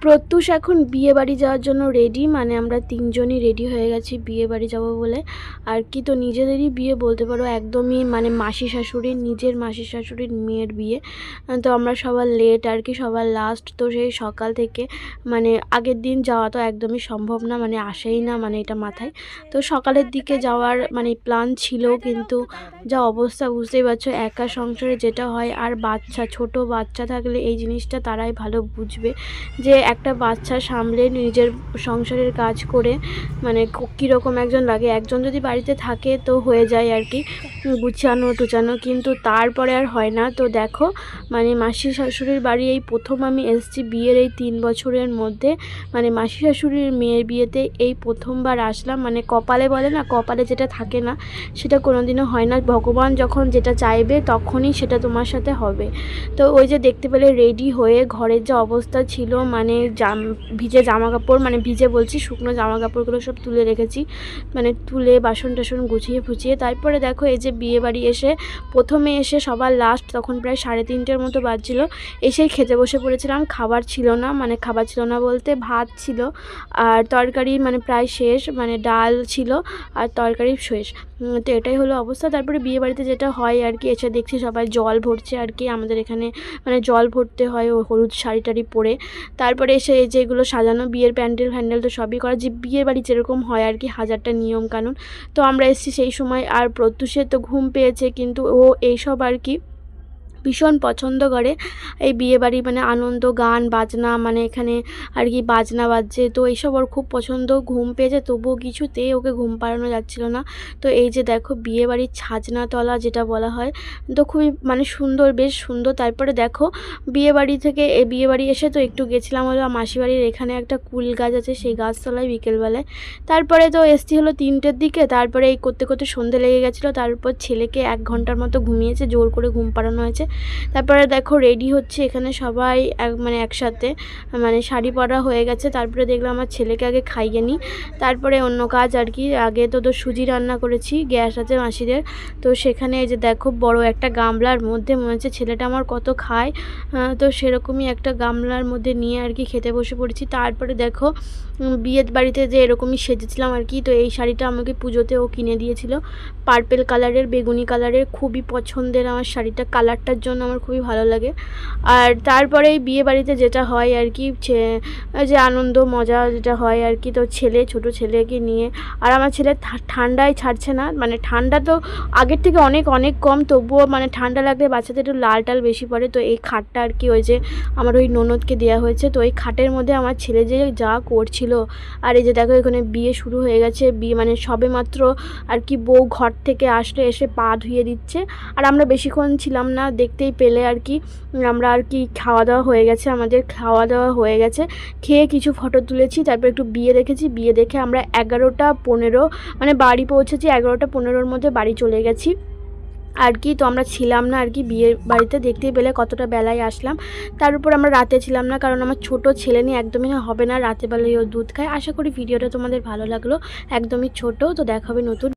প্রত্যুষ এখন বিয়ে বাড়ি যাওয়ার জন্য রেডি, মানে আমরা তিনজনই রেডি হয়ে গেছি বিয়ে বাড়ি যাবো বলে আর কি। তো নিজেদেরই বিয়ে বলতে পারো, একদমই মানে মাসি শাশুড়ির, নিজের মাসি শাশুড়ির মেয়ের বিয়ে। তো আমরা সবার লেট আর কি, সবার লাস্ট। তো সেই সকাল থেকে মানে আগের দিন যাওয়া তো একদমই সম্ভব না, মানে আসেই না, মানে এটা মাথায়। তো সকালের দিকে যাওয়ার মানে প্ল্যান ছিল, কিন্তু যা অবস্থা বুঝতেই পারছো, একা সংসারে যেটা হয়। আর বাচ্চা, ছোট বাচ্চা থাকলে এই জিনিসটা তারাই ভালো বুঝবে, যে একটা বাচ্চা সামলে নিজের সংসারের কাজ করে মানে কীরকম একজন লাগে। একজন যদি বাড়িতে থাকে তো হয়ে যায় আর কি, গুছানো টুচানো, কিন্তু তারপরে আর হয় না। তো দেখো মানে মাসি শাশুড়ির বাড়ি এই প্রথম আমি এসেছি বিয়ের এই 3 বছরের মধ্যে, মানে মাসি শাশুড়ির মেয়ের বিয়েতে এই প্রথমবার আসলাম। মানে কপালে বলে না, কপালে যেটা থাকে না সেটা কোনোদিনও হয় না। ভগবান যখন যেটা চাইবে তখনই সেটা তোমার সাথে হবে। তো ওই যে দেখতে পেলে রেডি হয়ে ঘরের যে অবস্থা ছিল, মানে ভিজে জামা কাপড়, মানে ভিজে বলছি, শুকনো জামা কাপড়গুলো সব তুলে রেখেছি, মানে তুলে বাসন টাসন গুছিয়ে ফুছিয়ে। তারপরে দেখো এই যে বিয়ে বাড়ি এসে প্রথমে এসে সবার লাস্ট তখন প্রায় 3:30টার মতো বাজছিল, এসেই খেতে বসে পড়েছিলাম। খাবার ছিল না, মানে খাবার ছিল না বলতে ভাত ছিল আর তরকারি মানে প্রায় শেষ, মানে ডাল ছিল আর তরকারি শেষ। তো এটাই হলো অবস্থা। তারপরে বিয়ে বাড়িতে যেটা হয় আর কি, এসে দেখছি সবাই জল ভরছে আর কি, আমাদের এখানে মানে জল ভরতে হয় ও হলুদ শাড়ি টাড়ি পরে। তারপরে এসে এই যেগুলো সাজানো, বিয়ের প্যান্ডেল ফ্যান্ডেল তো সবই করা, যে বিয়ের বাড়ি যেরকম হয় আর কি, 1000টা নিয়ম কানুন। তো আমরা এসেছি সেই সময়, আর প্রত্যুষের তো ঘুম পেয়েছে, কিন্তু ও এইসব আর কি ভীষণ পছন্দ করে। এই বিয়েবাড়ি মানে আনন্দ, গান বাজনা, মানে এখানে আর কি বাজনা বাজছে, তো এইসব ওর খুব পছন্দ। ঘুম পেয়েছে তবুও কিছুতেই ওকে ঘুম পাড়ানো যাচ্ছিল না। তো এই যে দেখো বিয়েবাড়ির ছাজনাতলা যেটা বলা হয়, তো খুবই মানে সুন্দর, বেশ সুন্দর। তারপরে দেখো বিয়েবাড়ি থেকে বিয়েবাড়ি এসে তো একটু গেছিলাম হলো মাসিবাড়ির এখানে একটা কুল গাছ আছে, সেই গাছতলায় বিকেলবেলায়। তারপরে তো এসছি হলো 3টের দিকে। তারপরে এই করতে করতে সন্ধে লেগে গেছিলো। তারপর ছেলেকে 1 ঘন্টার মতো ঘুমিয়েছে, জোর করে ঘুম পাড়ানো হয়েছে। তারপরে দেখো রেডি হচ্ছে এখানে সবাই মানে একসাথে, মানে শাড়ি পরা হয়ে গেছে। তারপরে দেখলাম আমার ছেলেকে আগে খাইয়ে নিই, তারপরে অন্য কাজ আর কি। আগে তো সুজি রান্না করেছি, গ্যাস আছে মাসিদের। তো সেখানে এই যে দেখো বড় একটা গামলার মধ্যে, মনে হচ্ছে ছেলেটা আমার কত খায়, তো সেরকমই একটা গামলার মধ্যে নিয়ে আর কি খেতে বসে পড়েছি। তারপরে দেখো বিয়ের বাড়িতে যে এরকমই সেজেছিলাম আর কি। তো এই শাড়িটা আমাকে পুজোতে ও কিনে দিয়েছিল, পার্পেল কালারের, বেগুনি কালারের, খুবই পছন্দের আমার শাড়িটা, কালারটার জন্য আমার খুবই ভালো লাগে। আর তারপরে এই বিয়ে বাড়িতে যেটা হয় আর কি, যে আনন্দ মজা যেটা হয় আর কি, তো ছোট ছেলেকে নিয়ে। আর আমার ছেলে ঠান্ডায় ছাড়ছে না, মানে ঠান্ডা তো আগের থেকে অনেক অনেক কম, তবুও মানে ঠান্ডা লাগলে বাচ্চাদের একটু লাল টাল বেশি পড়ে। তো এই খাটটা আর কি ওই যে আমার ওই ননদকে দেওয়া হয়েছে, তো এই খাটের মধ্যে আমার ছেলে যে যা করছিল। আর এই যে দেখো এখানে বিয়ে শুরু হয়ে গেছে, বিয়ে মানে সবে মাত্র আর কি বউ ঘর থেকে আসলে এসে পা ধুয়ে দিচ্ছে। আর আমরা বেশিক্ষণ ছিলাম না, দেখতেই পেলে আর কি। আমরা আর কি খাওয়া দাওয়া হয়ে গেছে, আমাদের খাওয়া দাওয়া হয়ে গেছে, খেয়ে কিছু ফটো তুলেছি, তারপর একটু বিয়ে দেখেছি। বিয়ে দেখে আমরা 11টা 15 মানে বাড়ি পৌঁছেছি, 11টা 15-র মধ্যে বাড়ি চলে গেছি আর কি। তো আমরা ছিলাম না আর কি বিয়ের বাড়িতে, দেখতেই পেলে কতটা বেলায় আসলাম। তার উপর আমরা রাতে ছিলাম না, কারণ আমার ছোট ছেলে নিয়ে একদমই হবে না রাতে বেলায় ও দুধ খায়। আশা করি ভিডিওটা তোমাদের ভালো লাগলো, একদমই ছোট। তো দেখা হবে নতুন